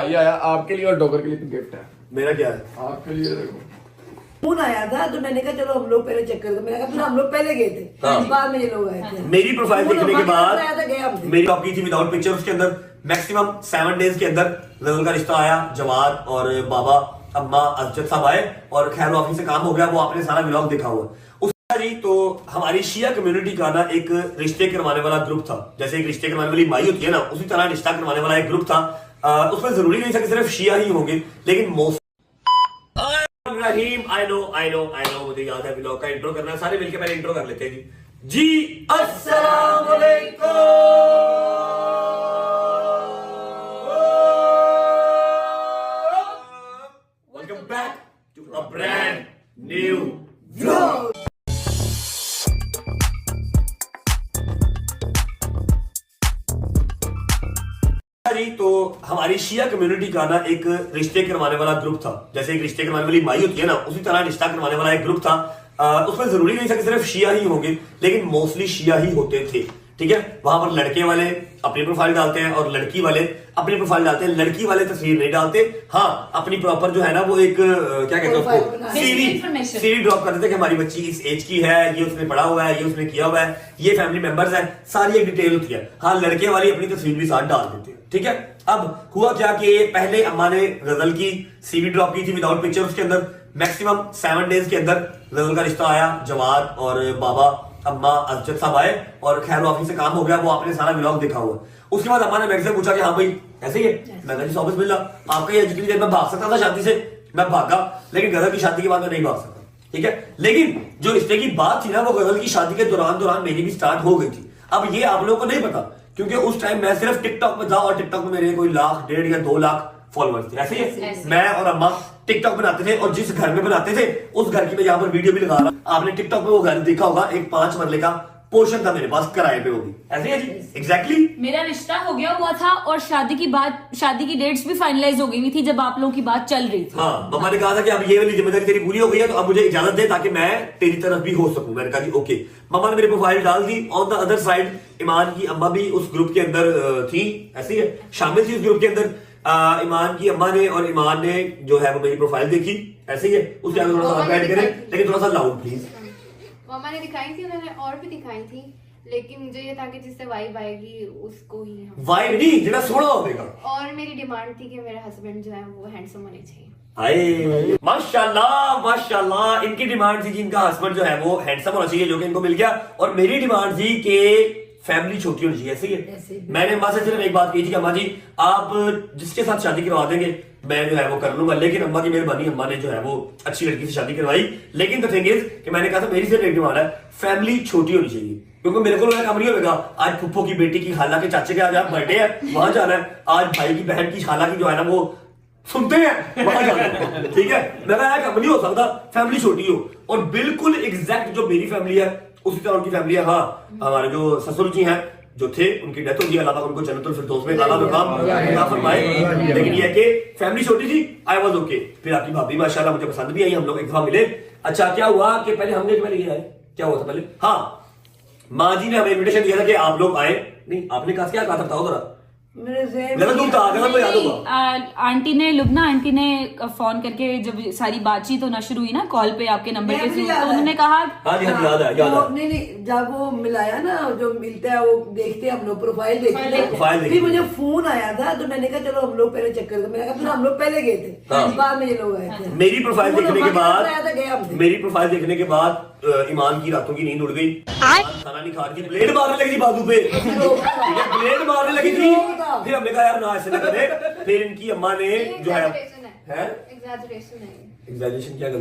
भाई आया आपके लिए और डॉगर के लिए गिफ्ट है। मेरा क्या है? आपके लिए देखो फोन आया था तो मैंने कहा चलो हम लोग पहले चेक करते। मैंने कहा फिर हम लोग पहले गए थे, हाँ। बाद में ये लोग आए थे। मेरी प्रोफाइल देखने के बाद आया था, गए हमसे। मेरी टॉप की थी विदाउट पिक्चर, उसके अंदर मैक्सिमम 7 डेज के अंदर गजल का रिश्ता आया, जवाद और बाबा अम्मा अजद साहब आए और खैर ऑफिस से काम हो गया। वो आपने सारा व्लॉग देखा हुआ। उसका जी तो हमारी शिया कम्युनिटी का ना एक रिश्ते करवाने वाला ग्रुप था। जैसे एक रिश्ते करवाने वाली माई होती है ना, उसी तरह रिश्ता करवाने वाला एक ग्रुप था। उसमें जरूरी नहीं था कि सिर्फ शिया ही होंगे, लेकिन मोस्ट रहीम आई नो मुझे याद है व्लॉग का इंट्रो करना है। सारे मिलकर पहले इंट्रो कर लेते हैं जी। अस्सलाम वालेकुम, welcome back to a brand new vlog. जी तो हमारी शिया कम्युनिटी का ना एक रिश्ते करवाने वाला ग्रुप था। जैसे एक रिश्ते करवाने वाली माई होती है ना, उसी तरह रिश्ता करवाने वाला एक ग्रुप था। उसमें जरूरी नहीं था कि सिर्फ शिया ही होंगे, लेकिन मोस्टली शिया ही होते थे। ठीक है, वहां पर लड़के वाले अपनी प्रोफाइल डालते हैं और लड़की वाले अपनी प्रोफाइल डालते हैं। लड़की वाले तस्वीर नहीं डालते, हाँ अपनी प्रॉपर जो है ना वो एक क्या कहते हैं उसको सीवी ड्रॉप कर देते कि हमारी बच्ची इस एज की है, ये उसने पढ़ा हुआ है, ये उसने किया हुआ है, ये फैमिली मेंबर्स है, सारी एक डिटेल होती है। हाँ लड़के वाली अपनी तस्वीर भी साथ डाल देते हैं। ठीक है, अब हुआ क्या कि पहले अम्मा ने गजल की सीवी ड्रॉप की थी विदाउट पिक्चर, उसके अंदर मैक्सिमम 7 डेज के अंदर गजल का रिश्ता आया, जवाद और बाबा अम्मा अजद साहब आए और खैर ऑफिस से काम हो गया। वो आपने सारा व्लॉग देखा हुआ। उसके बाद अम्मा ने मेरे से पूछा कि हाँ भाई ऐसे ही है। मैं जी ऑफिस मिल रहा आपका ये जितनी देर मैं भाग सकता था शादी से, मैं भागा, लेकिन गजल की शादी के बाद मैं नहीं भाग सकता। ठीक है, लेकिन जो रिश्ते की बात थी ना वो गजल की शादी के दौरान मेरी भी स्टार्ट हो गई थी। अब ये आप लोगों को नहीं पता क्योंकि उस टाइम मैं सिर्फ टिकटॉक में था और टिकटॉक में मेरे कोई 1 1.5 या 2 लाख फॉलोअर्स थे। ऐसे ही मैं और अम्मा टिकटॉक बनाते थे और जिस घर में बनाते थे उस घर की मैं यहाँ पर वीडियो भी लगा रहा हूं। आपने टिकटॉक में वो घर देखा होगा, एक 5 मरले का पोर्शन था मेरे पास किराए पे। होगी ऐसे है जी, एग्जैक्टली मेरा रिश्ता हो गया हुआ था और शादी की डेट्स भी फाइनलाइज हो गई हुई थी जब आप लोगों की बात चल रही थी। हाँ मम्मा ने कहा था कि अब ये वाली जिम्मेदारी तेरी पूरी हो गई है तो अब मुझे इजाजत दे ताकि मैं तेरी तरफ भी हो सकूं। मैंने कहा जी ओके। मम्मा ने मेरी प्रोफाइल डाल दी। ऑन द अदर साइड ईमान की अम्मा भी उस ग्रुप के अंदर थी, ऐसी है शामिल थी उस ग्रुप के अंदर। ईमान की अम्मा ने और ईमान ने जो है वो मेरी प्रोफाइल देखी, ऐसे ही है। उसके आगे थोड़ा सा ऐड करें, लेकिन थोड़ा सा लाउड प्लीज। मम्मा ने दिखाई थी, उन्होंने और भी दिखाई थी, लेकिन मुझे ये था कि जिससे वाइब आएगी उसको ही हम वाइब नहीं जितना सोना होगा। और मेरी डिमांड थी कि मेरे हस्बैंड जो है वो हैंडसम होने चाहिए। आए माशाल्लाह माशाल्लाह, इनकी डिमांड थी कि इनका हस्बैंड जो है वो हैंडसम होना चाहिए, जो कि इनको मिल गया। और मेरी डिमांड थी कि फैमिली छोटी होनी चाहिए। ऐसे ही मैंने अम्मा से सिर्फ एक बात कही थी कि अम्मा जी आप जिसके साथ शादी करवा देंगे मैं जो है वो कर लूंगा, लेकिन अम्मा की मेहरबानी, अम्मा ने जो है वो अच्छी लड़की से शादी करवाई। लेकिन द थिंग इज कि मैंने कहा था मेरी सिर्फ एक डिमांड है, फैमिली छोटी होनी चाहिए, क्योंकि मेरे को काम नहीं होगा आज फुप्पो की बेटी की, खाला के चाचे के आज बर्थडे है वहां जाना है, आज भाई की बहन की खाला की जो है ना वो सुनते हैं वहां जाना है। ठीक है, मेरा काम नहीं हो सकता, फैमिली छोटी हो। और बिल्कुल एग्जैक्ट जो मेरी फैमिली है उसी तरह उनकी फैमिली है। हाँ हमारे जो ससुर जी हैं जो थे उनकी डेथ हो गई, अल्लाह उनको जन्नतुल फिरदौस में आला मकाम फरमाए। लेकिन ये कि फैमिली छोटी थी, आई वाज ओके। फिर आपकी भाभी माशाल्लाह मुझे पसंद भी आई, हम लोग एक दफा मिले। अच्छा क्या हुआ कि पहले हमने पहले आए, क्या हुआ था पहले, हाँ माँ जी ने हमें इन्विटेशन दिया था कि आप लोग आए। नहीं आपने कहा क्या था बताओ जरा, मेरे से याद होगा। आंटी ने लुबना आंटी ने फोन करके जब सारी बातचीत होना शुरू हुई ना कॉल पे आपके नंबर के थ्रू, तो उन्होंने कहा हाँ जी हाँ याद है। नहीं जब वो मिलाया ना, जो मिलता है वो देखते हम लोग प्रोफाइल देखते, प्रोफाइल फिर मुझे फोन आया था तो मैंने कहा चलो हम लोग पहले चेक करते। मैंने कहा फिर हम लोग पहले गए थे, बाद में ये लोग आए थे। मेरी प्रोफाइल देखने के बाद ईमान की रातों की नींद उड़ गई, खाना नहीं खा रही थी, ब्लेड मारने लगी थी बाजू पे, ब्लेड मारने लगी थी। फिर हमने कहा यार ना ऐसे ना करे। फिर इनकी अम्मा ने जो है एग्जैजरेशन क्या कर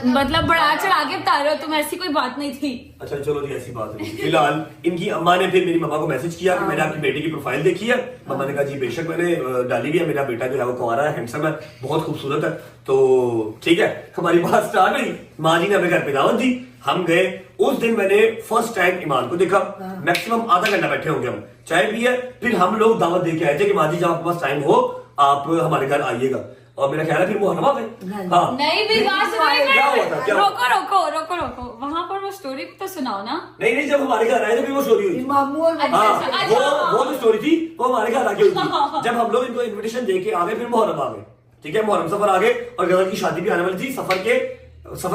मतलब बड़ा चढ़ा के बता रहे हो तुम, ऐसी कोई बात नहीं थी। अच्छा चलो जी ऐसी बात है। फिलहाल इनकी अम्मा ने फिर मेरी मम्मा को मैसेज किया कि मैंने आपकी बेटे की प्रोफाइल देखी है। मम्मा ने कहा जी बेशक मैंने डाली भी है, मेरा बेटा जो है वो कुंवारा है, हैंडसम है, बहुत खूबसूरत है। तो ठीक है हमारी बात स्टार्ट हुई। माँ जी ने हमें घर पे दावत दी, हम गए। उस दिन मैंने फर्स्ट टाइम ईमान को देखा, मैक्सिमम आधा घंटा बैठे होंगे हम, चाय पिए, फिर हम लोग दावत दे के आए थे कि माँ जी जब आपके पास टाइम हो आप हमारे घर आइएगा। और मेरा ख्याल है फिर मुहर्रम आ गए। हाँ नहीं भी बात क्या हुआ था, क्या हुआ? रोको वहाँ पर वो स्टोरी तो सुनाओ ना। नहीं जब हमारे घर आए थे फिर वो स्टोरी हुई। मामू और हाँ वो जो स्टोरी थी वो हमारे घर आके हुई थी। जब हम लोग इनको इन्विटेशन दे के आ गए फिर मुहर्रम आ गए, ठीक है, मुहर्रम सफर आ गए और गजल की शादी भी आने वाली थी। सफर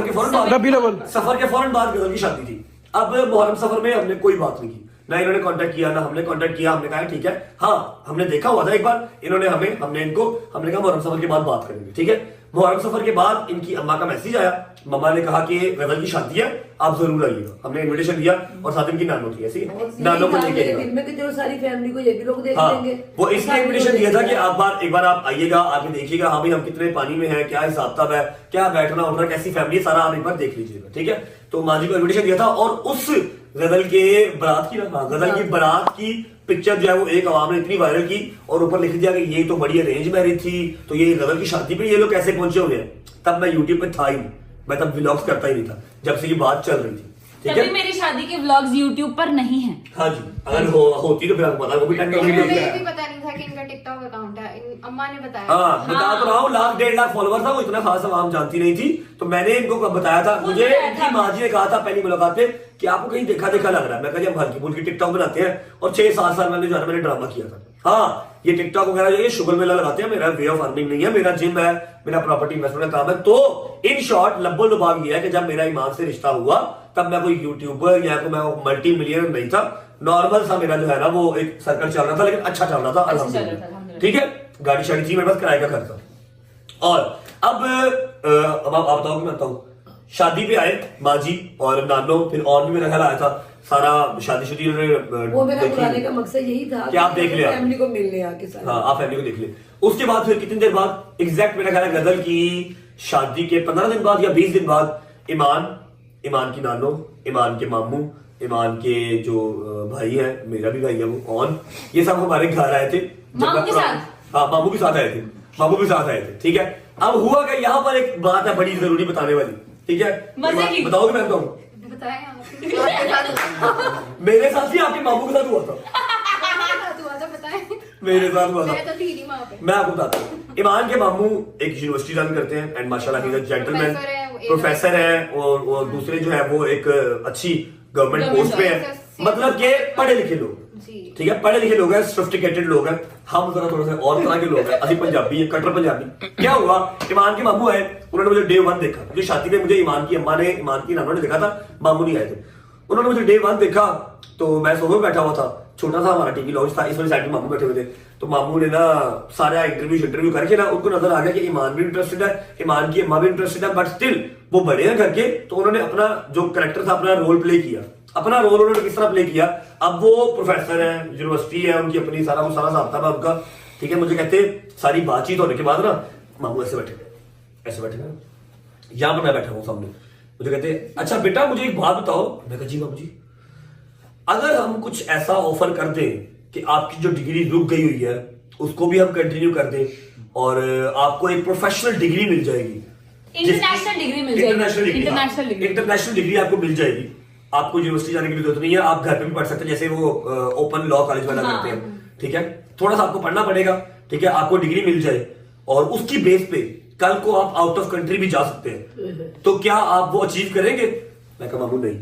के फौरन बाद गजल की शादी थी। अब मुहर्रम सफर में हमने कोई बात नहीं की, ना इन्होंने कांटेक्ट किया ना हमने कांटेक्ट किया। हमने कहा ठीक है, हाँ हमने देखा हुआ था एक बार इन्होंने हमने कहा मुहर्रम सफर के बाद बात करेंगे, ठीक है। मुहर्रम सफर के बाद इनकी अम्मा का मैसेज आया, मम्मा ने कहा कि गजल की शादी है आप जरूर आइएगा। हमने इन्विटेशन दिया और साथ इनकी नानो थी, ऐसी नानो को लेके चलो सारी फैमिली को ये भी लोग देख हाँ, लेंगे। वो इसलिए इन्विटेशन दिया था कि एक बार आप आइएगा, आके देखिएगा हाँ भाई हम कितने पानी में हैं, क्या हिसाब किताब है, क्या बैठना उठना, कैसी फैमिली है, सारा आप एक बार देख लीजिएगा, ठीक है। तो माँ जी को इन्विटेशन दिया था और उस गजल के गजल की बारात की पिक्चर जो है वो एक आवाम ने इतनी वायरल की और ऊपर लिख दिया कि ये तो बड़ी अरेंज मैरिज थी, तो ये गजल की शादी पे ये लोग कैसे पहुंचे हुए हैं। तब मैं यूट्यूब पे था ही नहीं, मैं तब व्लॉग्स करता ही नहीं था जब से ये बात चल रही थी, ठीक है। तभी मेरी शादी के व्लॉग्स यूट्यूब पर नहीं है। हाँ जी, अगर होती तो फिर आपको पता, वो भी टेक्नोलॉजी मुझे भी पता नहीं था कि इनका टिकटॉक अकाउंट है, अम्मा ने बताया। हाँ बता तो रहा हूँ, 1.5 फॉलोवर था वो, इतना खास आवाम जानती नहीं थी, तो मैंने इनको बताया था। मुझे इनकी माँ जी ने कहा था पहली मुलाकात में कि आपको कहीं देखा लग रहा है। मैं कहा हम हल्की फुल्की टिकटॉक बनाते हैं और 6-7 साल मैंने जो है मैंने ड्रामा किया था। हाँ ये टिकटॉक वगैरह जो ये शुगर मेला लगाते हैं, मेरा वे ऑफ अर्निंग नहीं है, मेरा जिम है, मेरा प्रॉपर्टी इन्वेस्टमेंट का काम है। तो इन शॉर्ट लब्बो लुबाव ये है कि जब मेरा ईमान से रिश्ता हुआ तब मैं कोई यूट्यूबर या मैं मल्टी मिलियनर नहीं था, नॉर्मल सा मेरा जो है ना वो एक सर्कल चल रहा था, लेकिन अच्छा चल रहा था अल्हम्दुलिल्लाह, ठीक है। गाड़ी शाड़ी थी मेरे पास, किराए का घर था। और अब आप बताओ कि मैं बताऊं, शादी पे आए माँ जी और नानो, फिर और भी मेरा ख्याल आया था सारा शादी वो मेरा बुलाने का मकसद यही था कि आप देख ले, फैमिली को मिलने आके सारे। हाँ आप फैमिली को देख ले। उसके बाद फिर कितनी देर बाद, एग्जैक्ट मेरा ख्याल है गजल की शादी के 15 दिन बाद या 20 दिन बाद ईमान की नानो, ईमान के मामू, ईमान के जो भाई है, मेरा भी भाई है वो ऑन, ये सब हमारे घर आए थे। मामू के साथ? हाँ मामू के साथ आए थे, ठीक है। अब हुआ कि यहाँ पर एक बात है बड़ी जरूरी बताने वाली, ठीक है। बताओगे मैं बताऊँ? मेरे साथ ही आपके मामू के साथ हुआ था। मेरे साथ हुआ था, मैं आपको बताता हूँ। ईमान के मामू एक यूनिवर्सिटी रन करते हैं एंड माशाल्लाह ही जेंटलमैन प्रोफेसर है और दूसरे जो है वो एक अच्छी गवर्नमेंट पोस्ट पे है, मतलब के पढ़े लिखे लोग, ठीक है, पढ़े लिखे लोग हैं, सोफिस्टिकेटेड लोग हैं। हम जरा थोड़ा सा और तरह के लोग हैं, असली पंजाबी है, कट्टर पंजाबी। क्या हुआ, ईमान के मामू आए, उन्होंने मुझे डे 1 देखा, मुझे शादी में मुझे ईमान की अम्मा ने, ईमान की नानो ने देखा था, मामू नहीं आए थे। उन्होंने मुझे डे 1 देखा तो मैं सोफे में बैठा हुआ था, छोटा सा हमारा टीवी लॉन्च था, इस वाली साइड में मामू बैठे हुए थे। तो मामू ने ना सारा इंटरव्यू करके ना उनको नजर आ गया कि ईमान भी इंटरेस्टेड है, ईमान की अम्मा भी इंटरेस्टेड है, बट स्टिल वो बड़े हैं करके, तो उन्होंने अपना जो कैरेक्टर था अपना रोल प्ले किया। अपना रोल उन्होंने किस तरह प्ले किया, अब वो प्रोफेसर है, यूनिवर्सिटी है उनकी अपनी, सारा साहब था उनका, ठीक है। मुझे कहते सारी बातचीत होने के बाद ना मामू ऐसे बैठे यहाँ पर मैं बैठा हूँ सामने, मुझे कहते अच्छा बेटा मुझे एक बात बताओ। मैं कहा जी बाबू जी, अगर हम कुछ ऐसा ऑफर कर दें कि आपकी जो डिग्री रुक गई हुई है उसको भी हम कंटिन्यू कर दें और आपको एक प्रोफेशनल डिग्री मिल जाएगी, इंटरनेशनल डिग्री मिल जाएगी, इंटरनेशनल डिग्री आपको मिल जाएगी, आपको यूनिवर्सिटी जाने की भी जरूरत नहीं है, आप घर पे भी पढ़ सकते हैं, जैसे वो ओपन लॉ कॉलेज वाला करते हैं, ठीक है। थोड़ा सा आपको पढ़ना पड़ेगा, ठीक है, आपको डिग्री मिल जाए और उसकी बेस पे कल को आप आउट ऑफ कंट्री भी जा सकते हैं, तो क्या आप वो अचीव करेंगे? मैं कहा मामू नहीं।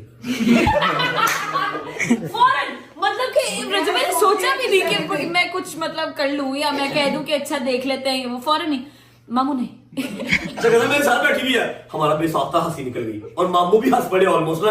फौरन मतलब कि मैंने सोचा भी नहीं कि मैं कुछ मतलब कर लूं या मैं कह दूं कि अच्छा देख लेते हैं, वो फौरन ही मामू नहीं। जगह मेरे साथ बैठी हुई है, हमारा बेसाख्ता हंसी निकल गई और मामू भी हंस पड़े ऑलमोस्ट ना,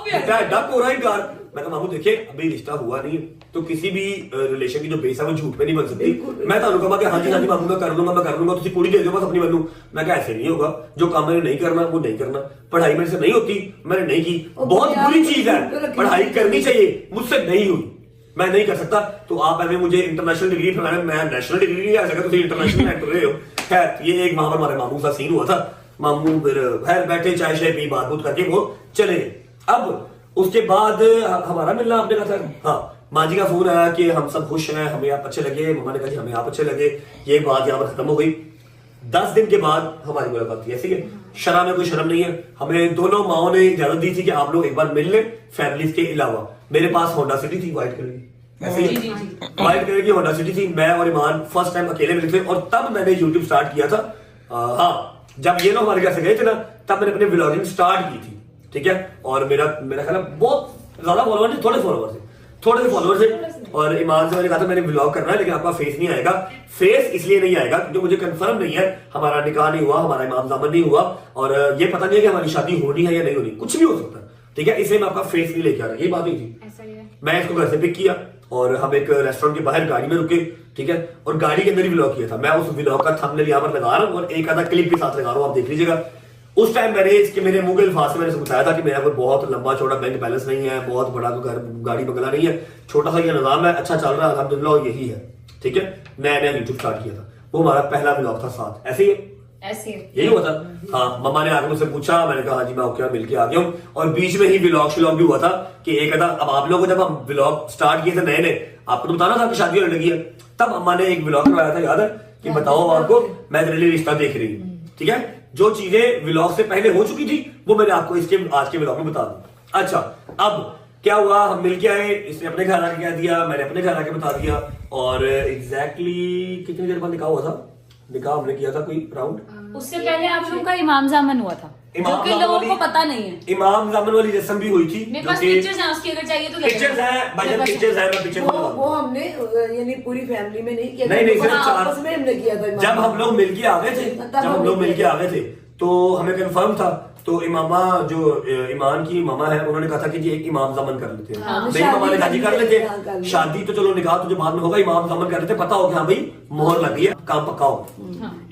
बेटा एड्डा कोरा इनकार। मैं कहा मामू देखिए अभी रिश्ता हुआ नहीं तो किसी भी रिलेशन की जो बेस है वो झूठ पे नहीं बन सकती। मैं तो कहूंगा कि हाँ जी मामू मैं कर लूंगा तुझे कुड़ी दे दो बस अपनी बनू। मैं कहा ऐसे नहीं होगा, जो काम मैंने नहीं करना वो नहीं करना, पढ़ाई मेरे से नहीं होती मैंने नहीं की, बहुत बुरी चीज है, पढ़ाई करनी चाहिए, मुझसे नहीं हुई, मैं नहीं कर सकता। तो आप हमें मुझे इंटरनेशनल डिग्री फैलाने, मैं नेशनल डिग्री नहीं आ सकता, इंटरनेशनल कर रहे हो। खैर ये एक वहां पर हमारे मामू का सीन हुआ था, मामू फिर खैर बैठे चाय शाय पी बात करके वो चले गए। अब उसके बाद हमारा मिलना आपने कहा था, हाँ माँ जी का फोन आया कि हम सब खुश हैं, हमें आप अच्छे लगे, मम्मा ने कहा जी हमें आप अच्छे लगे, ये बात यहाँ पर खत्म हो गई। 10 दिन के बाद हमारी मुलाकात थी, ऐसी है शरा में कोई शर्म नहीं है, हमें दोनों माओ ने इजाजत दी थी कि आप लोग एक बार मिल लें फैमिली के अलावा। मेरे पास होंडा सिटी थी व्हाइट कलर की, ऐसे ही व्हाइट कलर की होंडा सिटी थी। मैं और ईमान फर्स्ट टाइम अकेले मिले थे और तब मैंने यूट्यूब स्टार्ट किया था। हाँ, जब ये लोग हमारे घर से गए थे ना, तब मैंने अपनी व्लॉगिंग स्टार्ट की थी, ठीक है। और मेरा ख्याल है बहुत ज्यादा फॉलोवर थे, थोड़े से फॉलोवर थे। और ईमान से मैंने कहा था मैंने व्लॉग करना है, लेकिन आपका फेस नहीं आएगा। फेस इसलिए नहीं आएगा क्योंकि मुझे कंफर्म नहीं है, हमारा निकाह नहीं हुआ, हमारा इमाम ज़ामन नहीं हुआ, और ये पता नहीं है कि हमारी शादी होनी है या नहीं होनी, कुछ भी हो सकता है, ठीक है। इसलिए मैं आपका फेस नहीं लेके आ रहा, यही बात नहीं थी। मैं इसको घर से पिक किया और हम एक रेस्टोरेंट के बाहर गाड़ी में रुके, ठीक है, और गाड़ी के अंदर ही व्लॉग किया था। मैं उस व्लॉग का थंबनेल यहाँ पर लगा रहा हूँ और एक आधा क्लिप के साथ लगा रहा हूँ, आप देख लीजिएगा। उस टाइम मैंने इसके मेरे मुंह के अल्फाज से मैंने बताया था कि मेरा कोई बहुत लंबा चौड़ा बैंक बैलेंस नहीं है, बहुत बड़ा कोई घर गाड़ी बंगला नहीं है, छोटा सा ये निजाम है, अच्छा चल रहा है अल्हम्दुलिल्लाह, यही है, ठीक है। नया यूट्यूब स्टार्ट किया था, वो हमारा पहला व्लॉग था साथ, ऐसे ही यही हुआ था। हाँ, मम्मा ने आकर मुझसे पूछा, मैंने कहा हाँ जी मैं ओके मिल के आ गया हूँ। और बीच में ही व्लॉग भी हुआ था कि एक आधा, अब आप लोगों को जब हम व्लॉग स्टार्ट किए थे नए, आपको तो बताना था कि शादी होने लगी है, तब अम्मा ने एक व्लॉग करवाया था, याद है, कि बताओ आपको मैं तेरे लिए रिश्ता देख रही हूँ, ठीक है। जो चीजें व्लॉग से पहले हो चुकी थी वो मैंने आपको इसके आज के व्लॉग में बता दी। अच्छा, अब क्या हुआ, हम मिलके आए, इसने अपने घर आके कह दिया, मैंने अपने घर आके बता दिया, और एग्जैक्टली कितनी देर बाद निकाह हुआ था? निकाह हमने किया था कोई राउंड, उससे पहले आप लोगों का इमाम ज़ामन हुआ था, जो कि लोगों को पता नहीं है। इमाम ज़ामन वाली रस्म भी हुई थी, मेरे पास पिक्चर्स हैं उसकी, अगर चाहिए तो ले पिक्चर्स हैं भाई, पिक्चर्स हैं, मैं पिक्चर वो हमने यानी पूरी फैमिली में नहीं किया, नहीं सिर्फ आपस में हमने किया था। जब हम लोग मिलके आ गए थे तो हमें कंफर्म था, तो इमामा जो ईमान की मामा है उन्होंने कहा था कि जी एक इमाम ज़ामन कर लेते हैं। मेरी मामा ने कहा जी कर लेते हैं, शादी तो चलो निकाह तो जो बाद में होगा, इमाम ज़ामन कर लेते, पता हो कि हाँ भाई मोहर लग गई है, काम पक्का हो।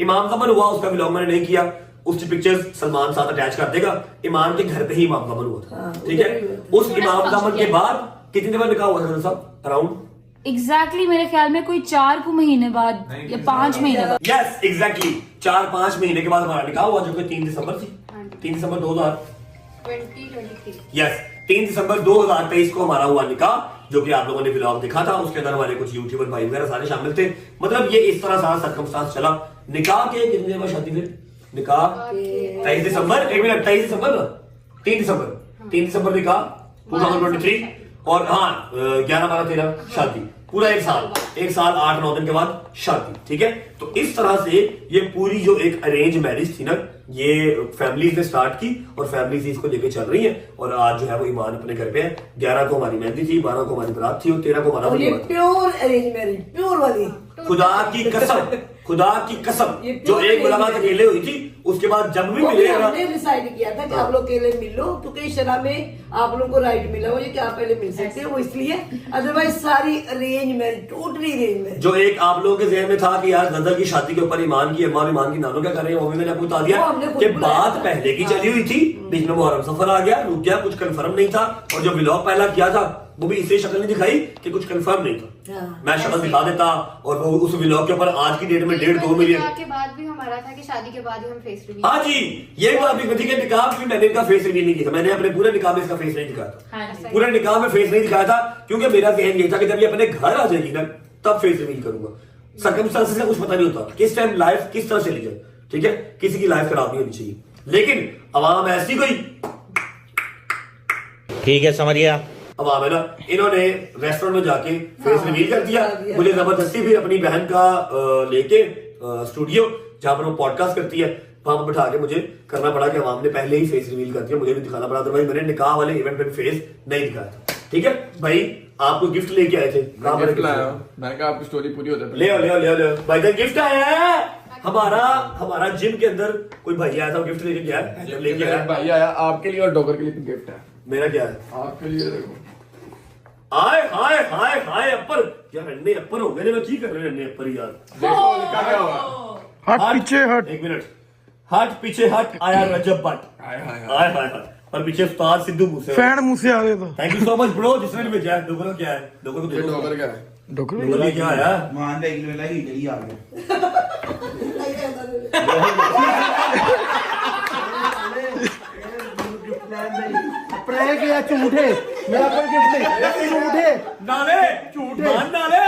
इमाम ज़ामन हुआ, उसका व्लॉग मैंने नहीं किया, उसकी पिक्चर्स सलमान साथ अटैच कर देगा। ईमान के घर पे ही इमाम ज़ामन हुआ था, ठीक है। उस इमाम ज़ामन के बाद कितनी देर बाद निकाह हुआ था साहब? अराउंड एग्जैक्टली मेरे ख्याल में कोई 4 महीने बाद या 5 महीने बाद। यस एग्जैक्टली 4-5 महीने के बाद हमारा निकाह हुआ, जो कि 3 दिसंबर थी, 3 दिसंबर 2023। यस, 3 दिसंबर 2023 को हमारा हुआ निकाह, जो कि आप लोगों ने व्लॉग देखा था। उसके अंदर हमारे कुछ यूट्यूबर भाई वगैरह सारे शामिल थे। मतलब ये इस तरह सारा सर्कमस्टांस चला। निकाह के कितने दिन बाद शादी फिर? निकाह 23 दिसंबर, 23 दिसंबर ना, 3 दिसंबर निकाह 2023, और हाँ 11-12-13 शादी, पूरा एक साल 8-9 दिन के बाद शादी, ठीक है। तो इस तरह से ये पूरी जो एक अरेंज मैरिज थी ना, ये फैमिलीज ने स्टार्ट की और फैमिलीज इसको लेके चल रही है। और आज जो है वो ईमान अपने घर पे है। 11 को हमारी मेहंदी थी, 12 को हमारी बारात थी और 13 को हमारा प्योर अरेंज मैरिज, प्योर वाली। खुदा की कसम जो एक मुलाकात अकेले हुई थी, उसके बाद जब भी मिले हमने डिसाइड किया था कि आप लोग अकेले मिलो, क्योंकि शरा में आप लोगों को राइट मिला हो कि आप पहले मिल सकते हो, वो इसलिए। अदरवाइज सारी arrange marriage, totally arrange marriage. जो एक आप लोगों के जहन में था कि यार गजल की शादी के ऊपर ईमान की अम्मा और ईमान की नानों क्या कर रहे हैं, वो भी मैंने आपको बता दिया कि बात पहले की चली हुई थी, बीच में मुहर्रम सफर आ गया, रुक गया, कुछ कंफर्म नहीं था। और जो व्लॉग पहला किया था वो भी इसे शक्ल नहीं दिखाई कि कुछ कंफर्म नहीं था। मैं शक्ल दिखा देता, और वो उस व्लॉग के ऊपर आज की डेट में 1.5-2 मिलियन के बाद भी हमारा था कि शादी के बाद ही हम फेस रिवील। हाँ जी, ये बात भी ठीक है। निकाह में मैंने इनका फेस रिवील नहीं किया था, मैंने अपने पूरे निकाह में इसका फेस नहीं दिखाया था। पूरे निकाह में फेस नहीं दिखाया था क्योंकि मेरा जहन ये था कि जब ये अपने घर आ जाएगी ना तब फेस रिवील करूंगा। सर्कमस्टेंसेस का कुछ पता नहीं होता किस टाइम लाइफ किस तरह चली जाए, ठीक है। किसी की लाइफ खराब नहीं होनी चाहिए, लेकिन अवाम ऐसी कोई, ठीक है समझ गया, अवाम है ना, इन्होंने रेस्टोरेंट में जाके फेस रिवील कर दिया। मुझे जबरदस्ती फिर अपनी बहन का लेके स्टूडियो जहां पर वो पॉडकास्ट करती है वहां पर बैठा के मुझे करना पड़ा कि अवाम ने पहले ही फेस रिवील कर दिया, मुझे भी दिखाना पड़ा। अदरवाइज मैंने निकाह वाले इवेंट में फेस नहीं दिखाया था, ठीक है भाई। आपको गिफ्ट लेके आए थे, गिफ्ट लाया, मैंने कहा आपकी स्टोरी पूरी होते ले भाई का गिफ्ट आया है। हमारा जिम के अंदर कोई भाई आया था, गिफ्ट लेके गया है, लेके आया भाई आया आपके लिए और डॉगर के लिए गिफ्ट है। मेरा क्या है आपके लिए? देखो हाय हाय हाय हाय अपर यार, अन्ने अपर हो गए, मैं की कर रहे हैं अन्ने अपर यार। देखो लिखा क्या हुआ, हट पीछे हट, एक मिनट, हट पीछे हट, आया रजब भट्ट, हाय हाय हाय हाय हाय, और पीछे उस्ताद सिद्धू मूसे। फैन मुंह से आ गए तो thank you so much bro, जिसने भी भेजा है। डोगर क्या है, डोगर को ये देखो, डॉगर क्या है? डोगर क्या आया मान दे इनमें लगी गई आ गया प्रे किया झूठे, मेरा पर गिफ्ट नहीं, झूठे नाले मान नाले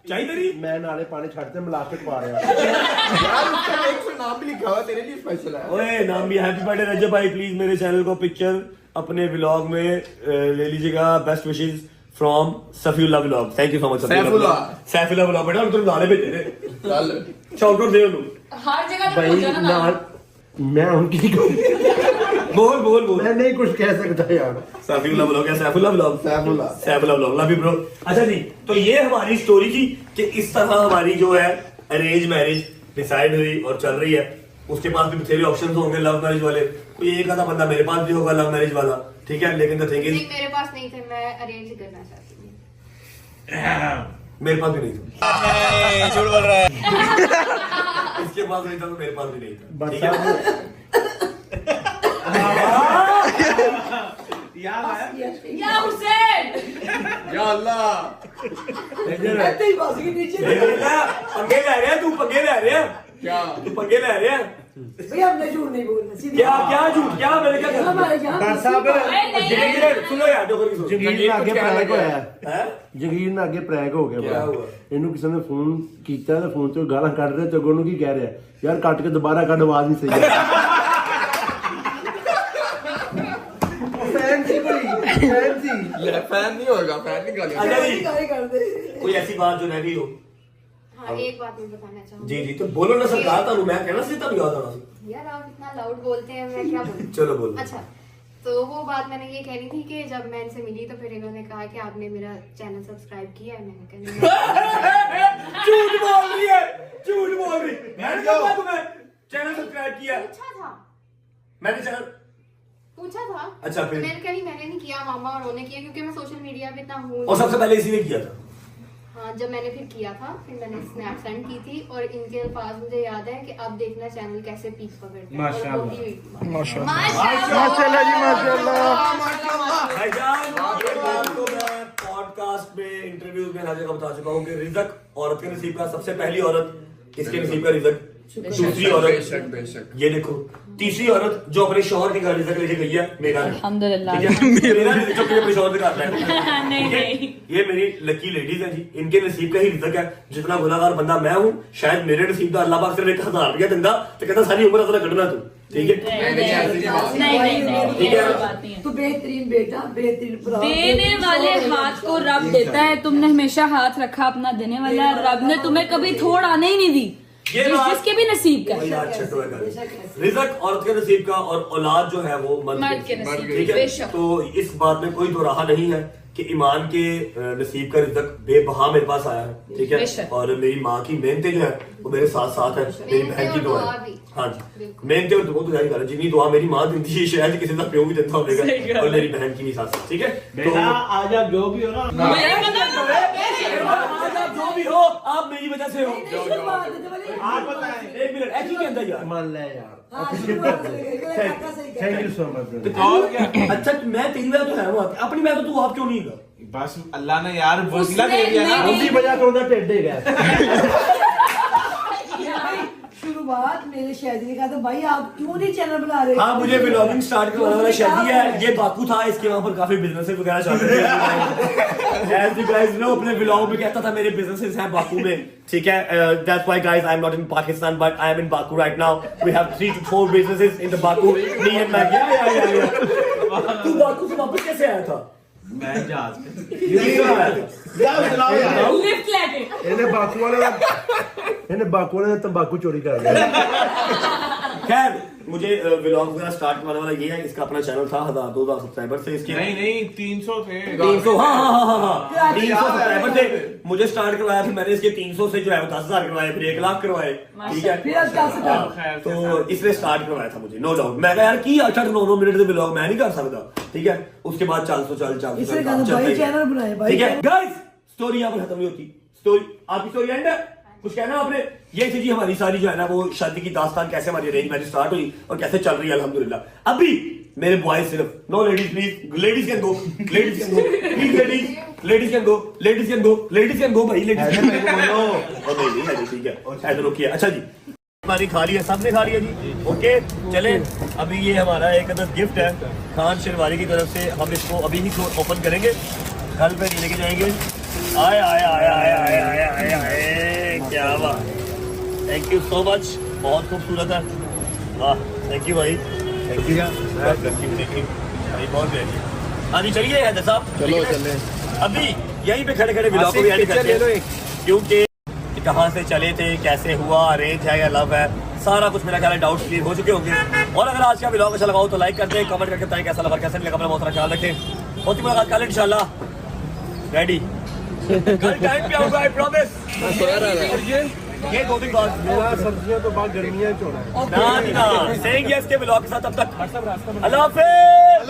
चाहिए तेरी, मैं नाले पानी छाड़ते मिला के पा रहा यार उसका एक से नाम भी लिखा हुआ तेरे लिए स्पेशल है। ओए नाम भी हैप्पी बर्थडे रजब भाई, प्लीज मेरे चैनल को पिक्चर अपने व्लॉग में ले लीजिएगा। Best wishes from Safiullah vlog. Thank you so much Saifullah vlog बेटा उनको नाले भेजे ने ਚੱਲ शाउट आउट दे उन्हें हर जगह पे भाई पहुंचा ना ना मैं उनकी बोल बोल बोल मैं नहीं कुछ कह सकता यार। सैफुल्लाह व्लॉग है Saifullah vlog Saifullah vlog love you bro. अच्छा जी तो ये हमारी स्टोरी थी कि इस तरह हमारी जो है अरेंज मैरिज डिसाइड हुई और चल रही है। उसके पास भी बथेरे ऑप्शंस होंगे लव मैरिज वाले, कोई एक आधा बंदा मेरे पास भी होगा लव मैरिज वाला, ठीक है। लेकिन द थिंग नहीं इज मेरे पास नहीं थे, मैं अरेंज ही करना चाहती हूँ। मेरे पास भी नहीं था। झूठ बोल रहा है। इसके पास नहीं था तो मेरे पास भी नहीं था, ठीक है। या हुसैन या अल्लाह ऐसे ही बस के नीचे पंगे ले रहे हैं तू, पंगे ले रहे हैं क्या तू, पंगे ले रहे हैं भैया हमने झूठ नहीं बोलना सीधी क्या क्या झूठ क्या मैंने क्या कहा? हमारे यहाँ डॉक्टर साहब गिरे सुनो यार देखो सुनो जगीर में आगे प्रैग होया हैं जगीर में आगे प्रैग हो क्या ਗਿਆ हुआ? ਇਹਨੂੰ ਕਿਸੇ ਨੇ ਫੋਨ ਕੀਤਾ ਤੇ ਫੋਨ ਤੋਂ ਗਾਲਾਂ ਕੱਢ ਰਿਹਾ ਤੇ ਅੱਗੋਂ ਨੂੰ ਕੀ ਕਹਿ ਰਿਹਾ ਯਾਰ ਕੱਟ ਕੇ ਦੁਬਾਰਾ ਕੱਢ ਆਵਾਜ਼ ਨਹੀਂ ਸਹੀ फैंसी भाई फैंसी ले फैन नहीं होगा, फैन नहीं गालियां अच्छा जी गाली कर दे कोई ऐसी बात जो रह गई हो? हाँ एक बात मैं बताना चाहूँगी। जी जी तो बोलो ना सरकार तानू मैं कहना सी तानू याद आना सी। यार आप इतना लाउड बोलते हैं, मैं क्या बोलूं? चलो बोलो। अच्छा तो वो बात मैंने ये कहनी थी कि जब मैं इनसे मिली तो फिर इन्होंने कहा कि आपने मेरा चैनल सब्सक्राइब किया है। मैंने कहा झूठ बोल रही है, झूठ बोल रही। मैंने कहा तुम्हें चैनल सब्सक्राइब किया है। पूछा था, मैंने चैनल पूछा था। अच्छा, फिर? मैंने कहा नहीं मैंने नहीं किया, मामा और उन्होंने किया क्योंकि मैं सोशल मीडिया पे इतना हूँ। और सबसे पहले इसी ने किया था। हाँ जब मैंने फिर किया था फिर मैंने स्नैप सेंड की थी और इनके अल्फाज मुझे याद है कि अब देखना चैनल कैसे पीक पकड़ता है। माशाल्लाह माशाल्लाह जी माशाल्लाह भाईजान ये बात तो मैं पॉडकास्ट में इंटरव्यूज में हर जगह बता चुका हूँ कि रिज़क औरत के नसीब का सबसे पहली औरत, इसके नसीब का रिज़क दूसरी औरत, बेशक बेशक ये देखो तीसरी औरत जो अपने शौहर के घर रिज़क लेके गई है मेरा है। अल्हम्दुलिल्लाह। ठीक है? मेरा रिज़क जो अपने शौहर के घर है। नहीं ठीक है? नहीं ये मेरी लकी लेडीज है जी, इनके नसीब का ही रिज़क है। जितना गुनाहगार बंदा मैं हूँ शायद मेरे नसीब का अल्लाह पाक सिर्फ 1000 रुपया दिंदा तो कहता सारी उम्र अपना कटना तू, ठीक है। नहीं ठीक है। बात नहीं है। तू बेहतरीन बेटा बेहतरीन भरा देने वाले हाथ को रब देता है, तुमने हमेशा हाथ रखा अपना देने वाला, रब ने तुम्हें कभी थोड़ आने ही नहीं दी, ये बात- जिसके भी नसीब का। रिज़क औरत के नसीब का और औलाद जो है वो मर्द के नसीब ठीक का, है। बेशक। तो इस बात में कोई दो राह नहीं है कि ईमान के नसीब का रिज़क बेबहा मेरे पास आया है, ठीक है। बेशक। और मेरी माँ की मेहनतें जो है वो मेरे साथ साथ है, मेरी बहन की दुआ दुआ है। भी। हाँ जी मेहनतें और दुआ तो जारी कर जितनी दुआ मेरी माँ देती है शायद किसी का प्यो भी देता होगा और मेरी बहन की भी साथ साथ, ठीक है। बेटा आज आप जो भी हो ना आज आप जो भी हो आप मेरी वजह से हो। आप बताएं एक मिनट ऐसी के अंदर यार मान ले यार सही थैंक यू सो मच और क्या अच्छा मैं तेरी वजह तो है वहाँ अपनी मैं तो तू आप क्यों नहीं है? बस अल्लाह ने यार वसीला दे दिया ना। उसी वजह तो उधर टेढ़े गए शुरुआत मेरे शादी ने कहा तो भाई आप क्यों नहीं चैनल बना रहे? हाँ मुझे ब्लॉगिंग स्टार्ट करवाने वाला शादी है, ये बाकू था, इसके वहाँ पर काफी बिजनेसेस वगैरह चल रहे थे। As you guys know, अपने ब्लॉग में कहता था मेरे बिजनेसेस हैं बाकू में, ठीक है। That's why guys I'm not in Pakistan but I am in Baku right now. We have 3 to 4 businesses in the Baku. Me and Mag yeah. तू बाकू से वापस कैसे आया था? मैं जहाज पे किससे आया था? यार सुनाओ यार लिफ्ट लेके ਇਹਨੇ ਬਾਕੂ ਵਾਲੇ ਦਾ ਤੰਬਾਕੂ ਚੋਰੀ ਕਰ ਲਿਆ खैर मुझे व्लॉग वगैरह स्टार्ट करवाने वाला ये है, इसका अपना चैनल था 1000-2000 सब्सक्राइबर से इसके नहीं 300 थे 300 हाँ 300 सब्सक्राइबर थे। मुझे स्टार्ट करवाया फिर मैंने इसके 300 से जो है 10,000 करवाए फिर 1 लाख करवाए, ठीक है। फिर अब क्या से हाँ, खैर, तो इसने स्टार्ट करवाया था मुझे नो डाउट। मैं कहा यार की 8-9 मिनट से व्लॉग मैं नहीं कर सकता, ठीक है। उसके बाद 400 इसने कहा तो भाई चैनल बनाए भाई ठीक है गाइस। स्टोरी यहाँ पर खत्म नहीं होती, स्टोरी आपकी स्टोरी एंड है। कुछ कहना आपने? ये थी जी हमारी सारी जो है ना वो शादी की दास्तान, कैसे हमारी अरेंज मैरिज स्टार्ट हुई और कैसे चल रही है अल्हम्दुलिल्लाह। अभी मेरे बॉयज सिर्फ no ladies please, ladies can go, ladies can go please, ladies can go, ladies can go, ladies can go भाई, लेडीज कैन गो नहीं ठीक है ऐसा रोकिए। अच्छा जी हमारी खा लिया, सबने खा लिया जी, ओके चले। अभी ये हमारा एक अदर गिफ्ट है खान शेरवानी की तरफ से, हम इसको अभी ही ओपन करेंगे, घर पे लेके जाएंगे। आए आए आए आए आए आए आए आए क्या बात, थैंक यू सो मच, बहुत खूबसूरत है, वाह थैंक यू भाई, थैंक यू भाई बहुत। हाँ जी चलिए हैदर साहब चलो चले अभी यहीं पे खड़े खड़े व्लॉग को भी एंड करते हैं क्योंकि कहाँ से चले थे, कैसे हुआ, अरेंज है या लव है, सारा कुछ मेरा ख्याल है डाउट क्लियर हो चुके होंगे। और अगर आज का व्लॉग अच्छा लगा हो तो लाइक कर दें, कमेंट करके बताएं कैसा लगा, कैसा नहीं लगा। अपना बहुत सारा ख्याल रखें। होती मुलाकात कल इंशाल्लाह। रेडी कल टाइम पे आऊंगा, आई प्रॉमिस। ये 2 दिन बाद सब्जियां तो बाद गर्मियां छोड़ा ना सेइंग यस के व्लॉग के साथ। अब तक अल्लाह हाफिज़।